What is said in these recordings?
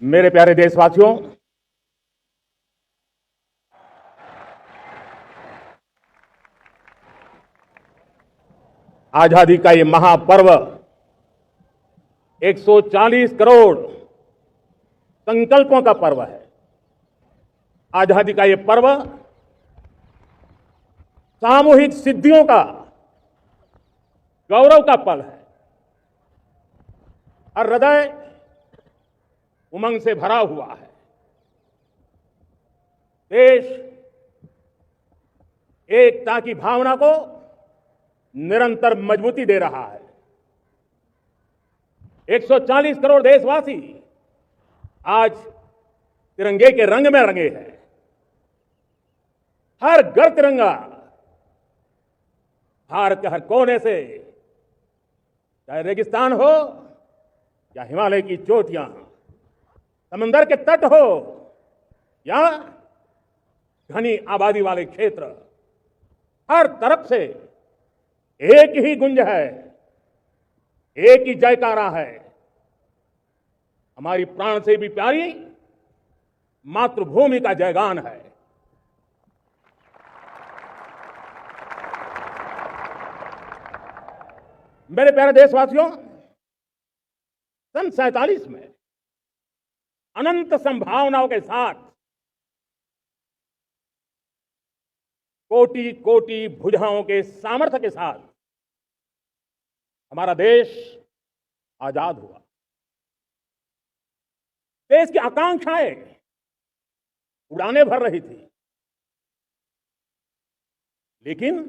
मेरे प्यारे देशवासियों, आजादी का ये महापर्व 140 करोड़ संकल्पों का पर्व है। आजादी का ये पर्व सामूहिक सिद्धियों का गौरव का पल है और हृदय उमंग से भरा हुआ है। देश एकता की भावना को निरंतर मजबूती दे रहा है। 140 करोड़ देशवासी आज तिरंगे के रंग में रंगे हैं। हर घर तिरंगा, भारत के हर कोने से, चाहे रेगिस्तान हो या हिमालय की चोटियां, समंदर के तट हो या घनी आबादी वाले क्षेत्र, हर तरफ से एक ही गुंज है, एक ही जयकारा है। हमारी प्राण से भी प्यारी मातृभूमि का जयगान है। मेरे प्यारे देशवासियों, सन 47 में अनंत संभावनाओं के साथ कोटि कोटि भुजाओं के सामर्थ्य के साथ हमारा देश आजाद हुआ। देश की आकांक्षाएं उड़ानें भर रही थी, लेकिन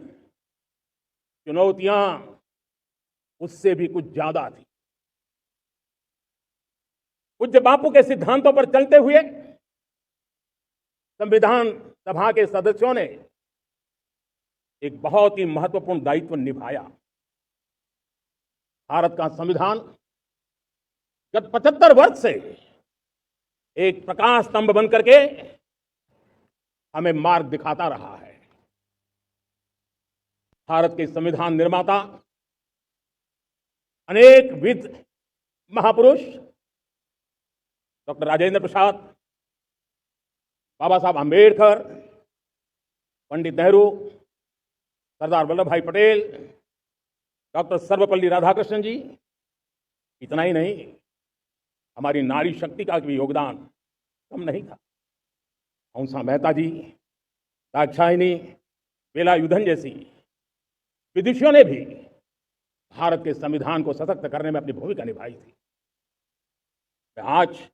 चुनौतियां उससे भी कुछ ज्यादा थी। पूज्य बापू के सिद्धांतों पर चलते हुए संविधान सभा के सदस्यों ने एक बहुत ही महत्वपूर्ण दायित्व निभाया। भारत का संविधान गत 75 वर्ष से एक प्रकाश स्तंभ बनकर के हमें मार्ग दिखाता रहा है। भारत के संविधान निर्माता अनेक विद महापुरुष डॉक्टर राजेंद्र प्रसाद, बाबा साहब आंबेडकर, पंडित नेहरू, सरदार वल्लभ भाई पटेल, डॉक्टर सर्वपल्ली राधाकृष्णन जी, इतना ही नहीं, हमारी नारी शक्ति का भी योगदान कम नहीं था। हंसा मेहता जी, दाक्षायणी, वेलायुधन जैसी विदुषियों ने भी भारत के संविधान को सशक्त करने में अपनी भूमिका निभाई थी। आज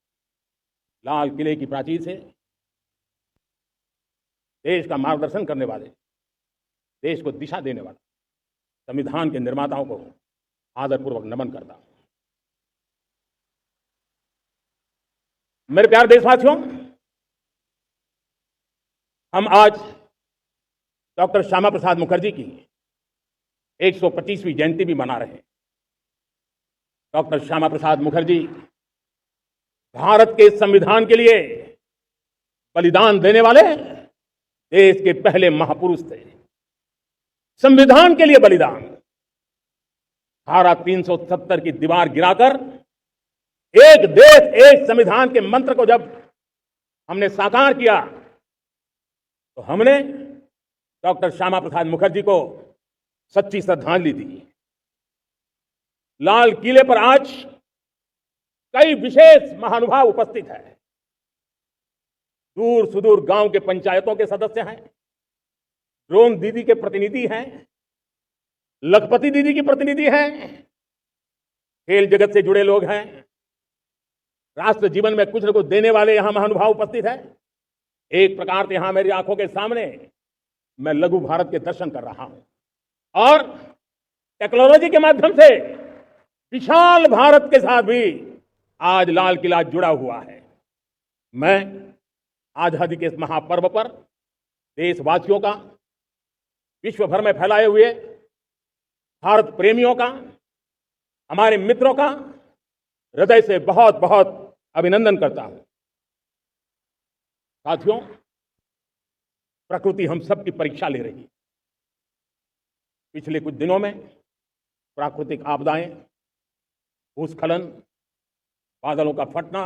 लाल किले की प्राचीर से देश का मार्गदर्शन करने वाले, देश को दिशा देने वाला संविधान के निर्माताओं को आदरपूर्वक नमन करता हूं। मेरे प्यारे देशवासियों, हम आज डॉक्टर श्यामा प्रसाद मुखर्जी की 125वीं जयंती भी मना रहे हैं। डॉक्टर श्यामा प्रसाद मुखर्जी भारत के संविधान के लिए बलिदान देने वाले देश के पहले महापुरुष थे। संविधान के लिए बलिदान, धारा 370 की दीवार गिराकर एक देश एक संविधान के मंत्र को जब हमने साकार किया तो हमने डॉक्टर श्यामा प्रसाद मुखर्जी को सच्ची श्रद्धांजलि दी। लाल किले पर आज कई विशेष महानुभाव उपस्थित हैं। दूर सुदूर गांव के पंचायतों के सदस्य हैं, ड्रोन दीदी के प्रतिनिधि हैं, लखपति दीदी की प्रतिनिधि हैं, खेल जगत से जुड़े लोग हैं, राष्ट्र जीवन में कुछ न कुछ देने वाले यहां महानुभाव उपस्थित हैं। एक प्रकार से यहां मेरी आंखों के सामने मैं लघु भारत के दर्शन कर रहा हूं और टेक्नोलॉजी के माध्यम से विशाल भारत के साथ भी आज लाल किला जुड़ा हुआ है। मैं आजादी के इस महापर्व पर देशवासियों का, विश्व भर में फैलाए हुए भारत प्रेमियों का, हमारे मित्रों का हृदय से बहुत बहुत अभिनंदन करता हूं। साथियों, प्रकृति हम सबकी परीक्षा ले रही है। पिछले कुछ दिनों में प्राकृतिक आपदाएं, भूस्खलन, बादलों का फटना,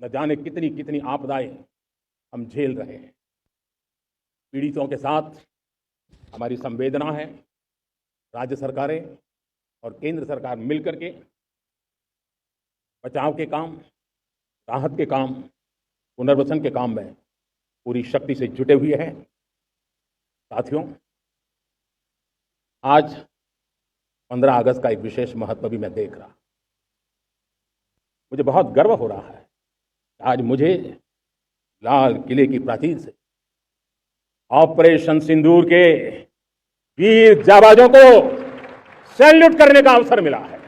न जाने कितनी कितनी आपदाएं हम झेल रहे हैं। पीड़ितों के साथ हमारी संवेदना है। राज्य सरकारें और केंद्र सरकार मिलकर के बचाव के काम, राहत के काम, पुनर्वसन के काम में पूरी शक्ति से जुटे हुए हैं। साथियों, आज 15 अगस्त का एक विशेष महत्व भी मैं देख रहा। मुझे बहुत गर्व हो रहा है। आज मुझे लाल किले की प्राचीर से ऑपरेशन सिंदूर के वीर जाबाजों को सैल्यूट करने का अवसर मिला है।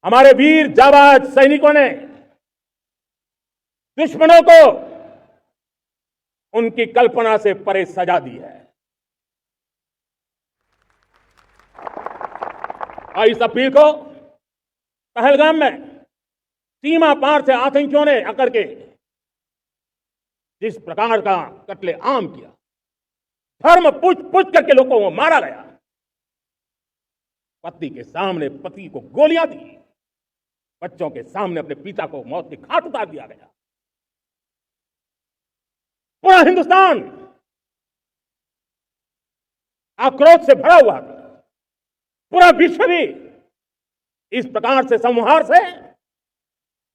हमारे वीर जाबाज सैनिकों ने दुश्मनों को उनकी कल्पना से परे सजा दी है। और इस अपील को पहलगाम में सीमा पार से आतंकियों ने आकर के जिस प्रकार का कत्ले आम किया, धर्म पूछ पूछ करके लोगों को मारा गया, पति के सामने पति को गोलियां दी, बच्चों के सामने अपने पिता को मौत के घाट उतार दिया गया। पूरा हिंदुस्तान आक्रोश से भरा हुआ था। पूरा विश्व भी इस प्रकार से संहार से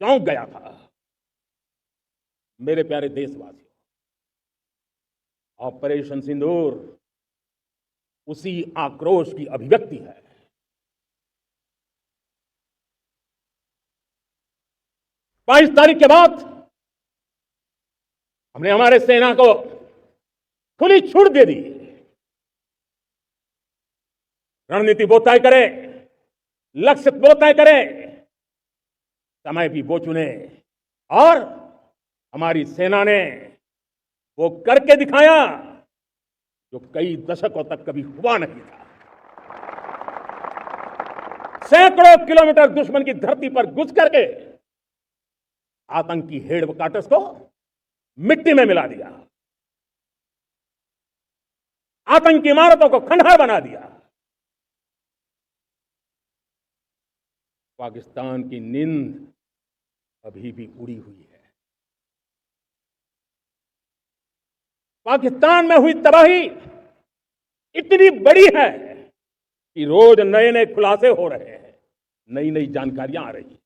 चौंक गया था। मेरे प्यारे देशवासियों, ऑपरेशन सिंदूर उसी आक्रोश की अभिव्यक्ति है। 22 तारीख के बाद हमने हमारे सेना को खुली छूट दे दी। रणनीति वो तय करे, लक्ष्य वो तय करे, समय भी वो चुने, और हमारी सेना ने वो करके दिखाया जो कई दशकों तक कभी हुआ नहीं था। सैकड़ों किलोमीटर दुश्मन की धरती पर घुस करके आतंकी हेडक्वार्टर्स को मिट्टी में मिला दिया, आतंकी इमारतों को खंडहर बना दिया। पाकिस्तान की नींद अभी भी उड़ी हुई है। पाकिस्तान में हुई तबाही इतनी बड़ी है कि रोज नए नए खुलासे हो रहे हैं, नई नई जानकारियां आ रही हैं।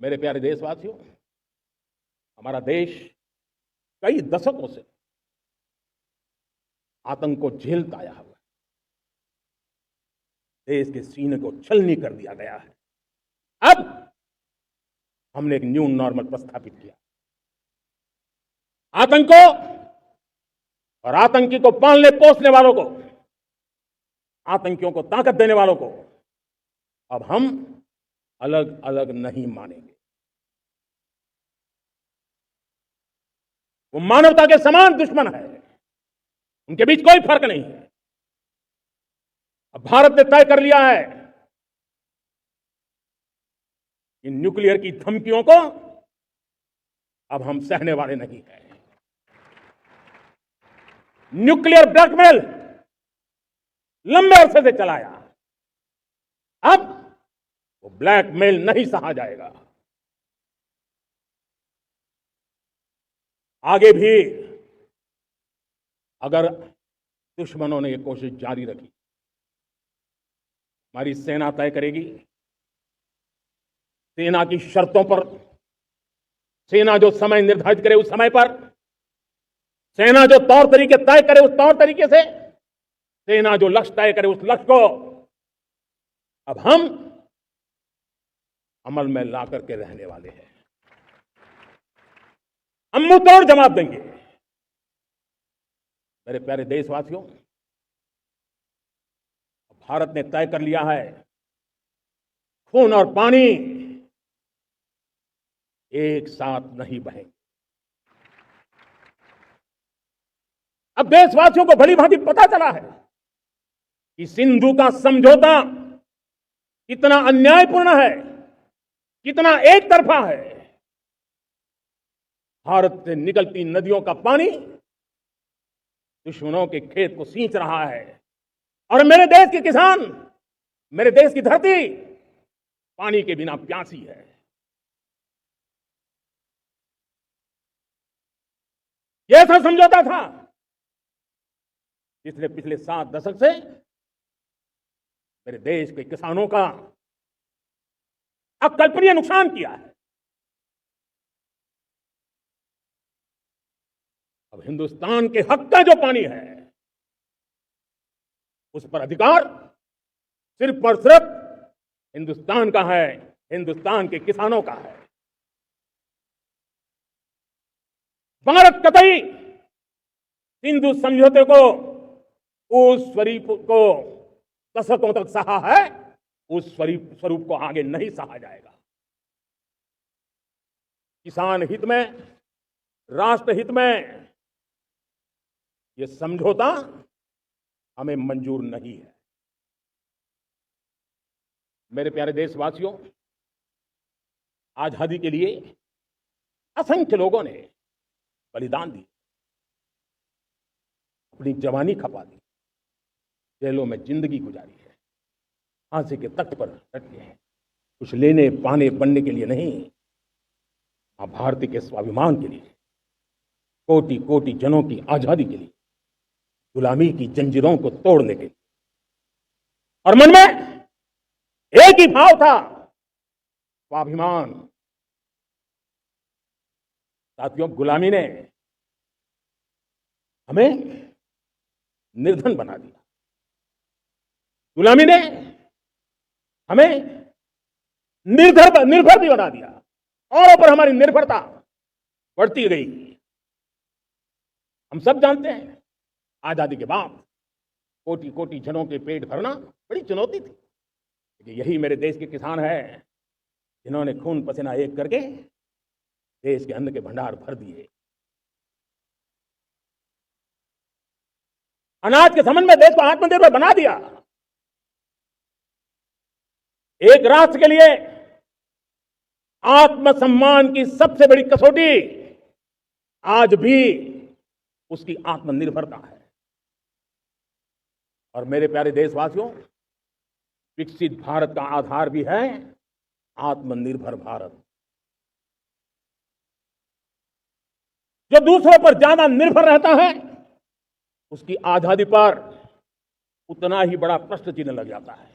मेरे प्यारे देशवासियों, हमारा देश कई दशकों से आतंक को झेलता आया हुआ है। देश के सीने को छलनी कर दिया गया है। अब हमने एक न्यू नॉर्मल प्रस्थापित किया। आतंक को और आतंकी को पालने पोसने वालों को, आतंकियों को ताकत देने वालों को अब हम अलग अलग नहीं मानेंगे। वो मानवता के समान दुश्मन है, उनके बीच कोई फर्क नहीं है। अब भारत ने तय कर लिया है कि न्यूक्लियर की धमकियों को अब हम सहने वाले नहीं हैं। न्यूक्लियर ब्लैकमेल लंबे अरसे से चलाया, अब वो ब्लैकमेल नहीं सहा जाएगा। आगे भी अगर दुश्मनों ने ये कोशिश जारी रखी, हमारी सेना तय करेगी। सेना की शर्तों पर, सेना जो समय निर्धारित करे उस समय पर, सेना जो तौर तरीके तय करे उस तौर तरीके से, सेना जो लक्ष्य तय करे उस लक्ष्य को अब हम अमल में ला करके रहने वाले हैं। हम मुंह तोड़ जवाब देंगे। मेरे प्यारे देशवासियों, भारत ने तय कर लिया है, खून और पानी एक साथ नहीं बहेंगे। अब देशवासियों को भली भांति पता चला है कि सिंधु का समझौता कितना अन्यायपूर्ण है, कितना एक तरफा है। भारत से निकलती नदियों का पानी दुश्मनों के खेत को सींच रहा है, और मेरे देश के किसान, मेरे देश की धरती पानी के बिना प्यासी है। यह ऐसा समझौता था जिसने पिछले 7 दशक से मेरे देश के किसानों का अकल्पनीय नुकसान किया है। अब हिंदुस्तान के हक का जो पानी है उस पर अधिकार सिर्फ और सिर्फ हिंदुस्तान का है, हिंदुस्तान के किसानों का है। भारत कतई सिंधु समझौते को उस स्वरूप को दशकों तक सहा है, उस स्वरूप को आगे नहीं सहा जाएगा। किसान हित में, राष्ट्र हित में यह समझौता हमें मंजूर नहीं है। मेरे प्यारे देशवासियों, आजादी के लिए असंख्य लोगों ने बलिदान दिया, अपनी जवानी खपा दी, जेलों में जिंदगी गुजारी है, फांसी के तख्त पर डटे हैं, कुछ लेने पाने बनने के लिए नहीं, मां भारती के स्वाभिमान के लिए, कोटि कोटि जनों की आजादी के लिए, गुलामी की जंजीरों को तोड़ने के लिए। और मन में एक ही भाव था, स्वाभिमान। साथियों, गुलामी ने हमें निर्धन बना दिया, गुलामी ने हमें निर्भर भी बना दिया, औरों पर हमारी निर्भरता बढ़ती गई। हम सब जानते हैं, आजादी के बाद कोटि कोटि जनों के पेट भरना बड़ी चुनौती थी। लेकिन यही मेरे देश के किसान हैं जिन्होंने खून पसीना एक करके देश के अन्न के भंडार भर दिए। अनाज के संबंध में देश को आत्मनिर्भर बना दिया। एक राष्ट्र के लिए आत्मसम्मान की सबसे बड़ी कसौटी आज भी उसकी आत्मनिर्भरता है। और मेरे प्यारे देशवासियों, विकसित भारत का आधार भी है आत्मनिर्भर भारत। जो दूसरों पर ज्यादा निर्भर रहता है उसकी आजादी पर उतना ही बड़ा प्रश्न चिन्ह लग जाता है।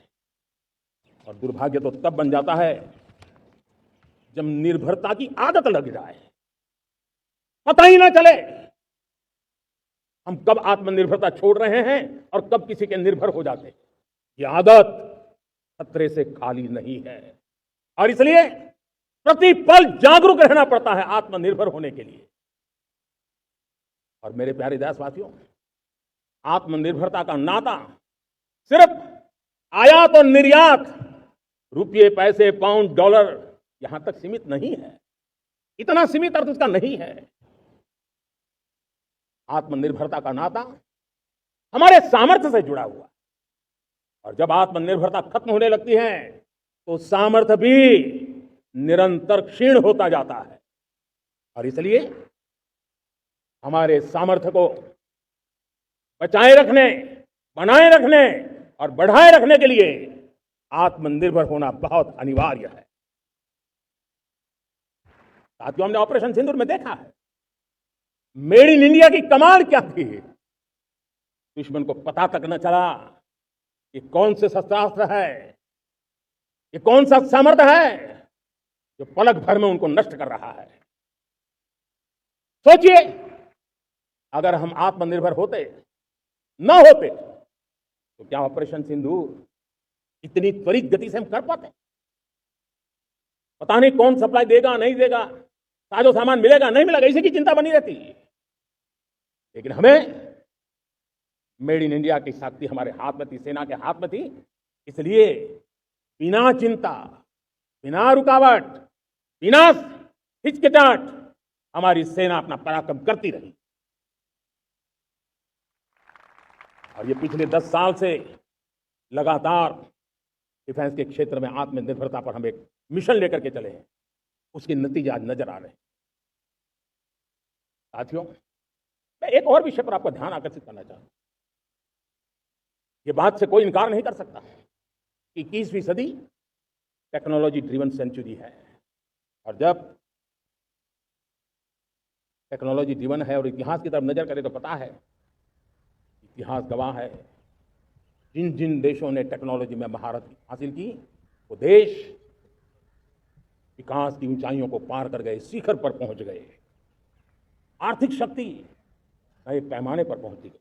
और दुर्भाग्य तो तब बन जाता है जब निर्भरता की आदत लग जाए, पता ही ना चले हम कब आत्मनिर्भरता छोड़ रहे हैं और कब किसी के निर्भर हो जाते हैं। ये आदत खतरे से खाली नहीं है और इसलिए प्रति पल जागरूक रहना पड़ता है आत्मनिर्भर होने के लिए। और मेरे प्यारे देशवासियों, आत्मनिर्भरता का नाता सिर्फ आयात और निर्यात, रुपये, पैसे, पाउंड, डॉलर यहां तक सीमित नहीं है। इतना सीमित अर्थ उसका नहीं है। आत्मनिर्भरता का नाता हमारे सामर्थ्य से जुड़ा हुआ। और जब आत्मनिर्भरता खत्म होने लगती है तो सामर्थ्य भी निरंतर क्षीण होता जाता है। और इसलिए हमारे सामर्थ्य को बचाए रखने, बनाए रखने और बढ़ाए रखने के लिए आत्मनिर्भर होना बहुत अनिवार्य है। साथियों, हमने ऑपरेशन सिंदूर में देखा है मेड इन इंडिया की कमाल क्या थी। दुश्मन को पता तक न चला कि कौन से शस्त्रास्त्र है, ये कौन सा सामर्थ्य है जो पलक भर में उनको नष्ट कर रहा है। सोचिए, अगर हम आत्मनिर्भर होते न होते तो क्या ऑपरेशन सिंदूर इतनी त्वरित गति से हम कर पाते? पता नहीं कौन सप्लाई देगा, नहीं देगा, साजो सामान मिलेगा, नहीं मिलेगा, इसी की चिंता बनी रहती। लेकिन हमें मेड इन इंडिया की शक्ति हमारे हाथ में थी, सेना के हाथ में थी। इसलिए बिना चिंता, बिना रुकावट, बिना हिचकिचाहट हमारी सेना अपना पराक्रम करती रही। और ये पिछले 10 साल से लगातार डिफेंस के क्षेत्र में आत्मनिर्भरता पर हम एक मिशन लेकर के चले हैं, उसके नतीजे आज नजर आ रहे हैं। साथियों, मैं एक और विषय पर आपका ध्यान आकर्षित करना चाहता हूं। ये बात से कोई इनकार नहीं कर सकता कि 21वीं सदी टेक्नोलॉजी ड्रिवन सेंचुरी है। और जब टेक्नोलॉजी ड्रिवन है और इतिहास की तरफ नजर करें तो पता है, इतिहास गवाह है, जिन जिन देशों ने टेक्नोलॉजी में महारत हासिल की वो देश विकास की ऊंचाइयों को पार कर गए, शिखर पर पहुंच गए। आर्थिक शक्ति नए पैमाने पर पहुंची गई।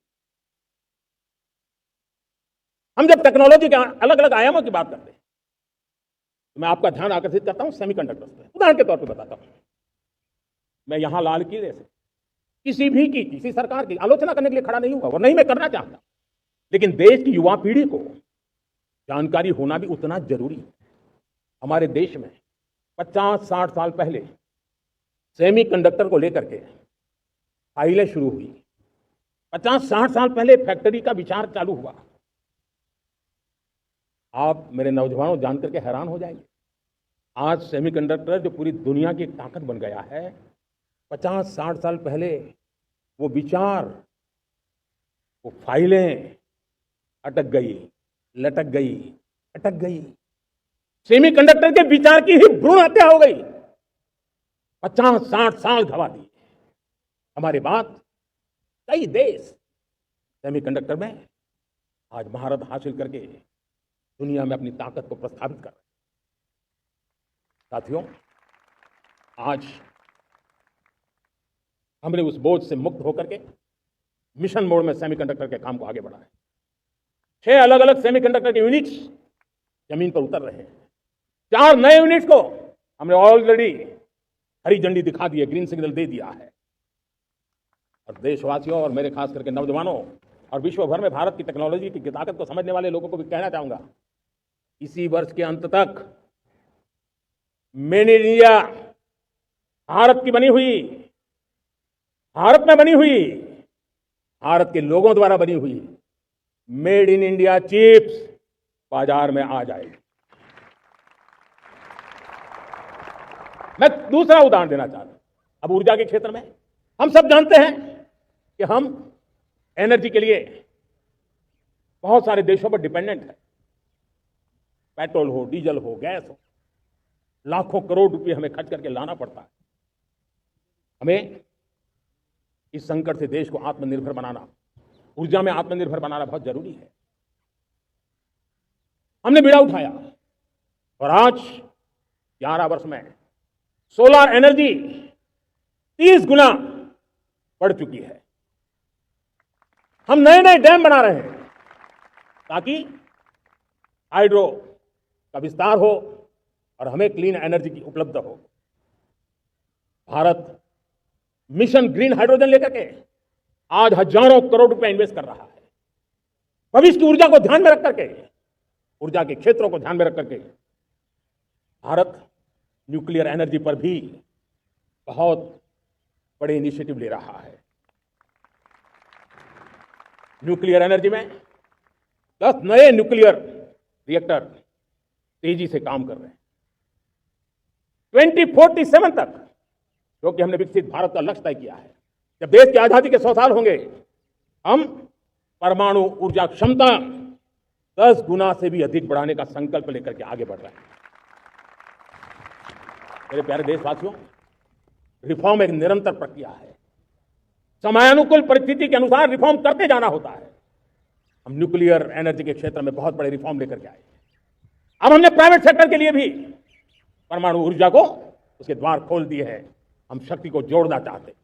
हम जब टेक्नोलॉजी के अलग अलग आयामों की बात करते हैं तो मैं आपका ध्यान आकर्षित करता हूं सेमीकंडक्टर्स पे। उदाहरण के तौर पे बताता हूं, मैं यहां लाल किले से किसी सरकार की आलोचना करने के लिए खड़ा नहीं हुआ और नहीं मैं करना चाहता, लेकिन देश की युवा पीढ़ी को जानकारी होना भी उतना जरूरी है। हमारे देश में 50-60 साल पहले सेमीकंडक्टर को लेकर के फाइलें शुरू हुई। 50-60 साल पहले फैक्ट्री का विचार चालू हुआ। आप मेरे नौजवानों जानकर के हैरान हो जाएंगे, आज सेमीकंडक्टर जो पूरी दुनिया की एक ताकत बन गया है, 50-60 साल पहले वो विचार, वो फाइलें अटक गई, लटक गई, अटक गई। सेमीकंडक्टर के विचार की ही भ्रूण हत्या हो गई। 50-60 साल गवा दिए। हमारे बाद कई देश सेमीकंडक्टर में आज महारत हासिल करके दुनिया में अपनी ताकत को प्रस्थापित कर रहे हैं। साथियों, आज हमने उस बोझ से मुक्त होकर के मिशन मोड में सेमीकंडक्टर के काम को आगे बढ़ाया है। 6 अलग अलग सेमीकंडक्टर के यूनिट्स जमीन पर उतर रहे हैं। 4 नए यूनिट्स को हमने ऑलरेडी हरी झंडी दिखा दी है, ग्रीन सिग्नल दे दिया है। और देशवासियों और मेरे खास करके नौजवानों और विश्व भर में भारत की टेक्नोलॉजी की ताकत को समझने वाले लोगों को भी कहना चाहूंगा, इसी वर्ष के अंत तक मेड इन इंडिया, भारत की बनी हुई, भारत में बनी हुई, भारत के लोगों द्वारा बनी हुई मेड इन इंडिया चिप्स बाजार में आ जाएगी। मैं दूसरा उदाहरण देना चाहता हूं। अब ऊर्जा के क्षेत्र में हम सब जानते हैं कि हम एनर्जी के लिए बहुत सारे देशों पर डिपेंडेंट है। पेट्रोल हो, डीजल हो, गैस हो, लाखों करोड़ रुपए हमें खर्च करके लाना पड़ता है। हमें इस संकट से देश को आत्मनिर्भर बनाना, ऊर्जा में आत्मनिर्भर बनाना बहुत जरूरी है। हमने बीड़ा उठाया और आज 11 वर्ष में सोलर एनर्जी 30 गुना बढ़ चुकी है। हम नए नए डैम बना रहे हैं ताकि हाइड्रो का विस्तार हो और हमें क्लीन एनर्जी की उपलब्ध हो। भारत मिशन ग्रीन हाइड्रोजन लेकर के आज हजारों करोड़ रुपए इन्वेस्ट कर रहा है। भविष्य की ऊर्जा को ध्यान में रख करके, ऊर्जा के क्षेत्रों को ध्यान में रख करके भारत न्यूक्लियर एनर्जी पर भी बहुत बड़े इनिशिएटिव ले रहा है। न्यूक्लियर एनर्जी में 10 नए न्यूक्लियर रिएक्टर तेजी से काम कर रहे हैं। 2047 तक, जो कि हमने विकसित भारत का लक्ष्य तय किया है, जब देश की आजादी के 100 साल होंगे, हम परमाणु ऊर्जा क्षमता 10 गुना से भी अधिक बढ़ाने का संकल्प लेकर के आगे बढ़ रहे हैं। मेरे प्यारे देशवासियों, रिफॉर्म एक निरंतर प्रक्रिया है। समयानुकूल परिस्थिति के अनुसार रिफॉर्म करते जाना होता है। हम न्यूक्लियर एनर्जी के क्षेत्र में बहुत बड़े रिफॉर्म लेकर के आए। अब हमने प्राइवेट सेक्टर के लिए भी परमाणु ऊर्जा को उसके द्वार खोल दिए हैं। हम शक्ति को जोड़ना चाहते हैं।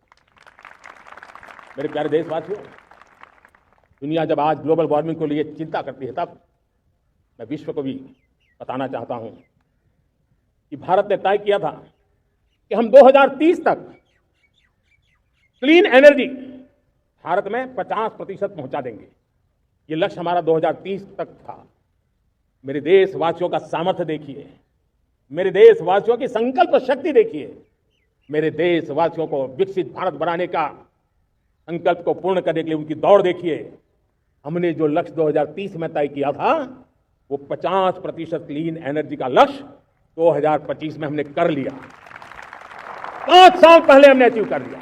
मेरे प्यारे देशवासियों, दुनिया जब आज ग्लोबल वार्मिंग को लिए चिंता करती है, तब मैं विश्व को भी बताना चाहता हूं कि भारत ने तय किया था कि हम 2030 तक क्लीन एनर्जी भारत में 50% पहुंचा देंगे। ये लक्ष्य हमारा 2030 तक था। मेरे देशवासियों का सामर्थ्य देखिए, मेरे देशवासियों की संकल्प शक्ति देखिए, मेरे देशवासियों को विकसित भारत बनाने का संकल्प को पूर्ण करने के लिए उनकी दौड़ देखिए। हमने जो लक्ष्य 2030 में तय किया था, वो 50% क्लीन एनर्जी का लक्ष्य 2025 में हमने कर लिया। 5 साल पहले हमने अचीव कर लिया।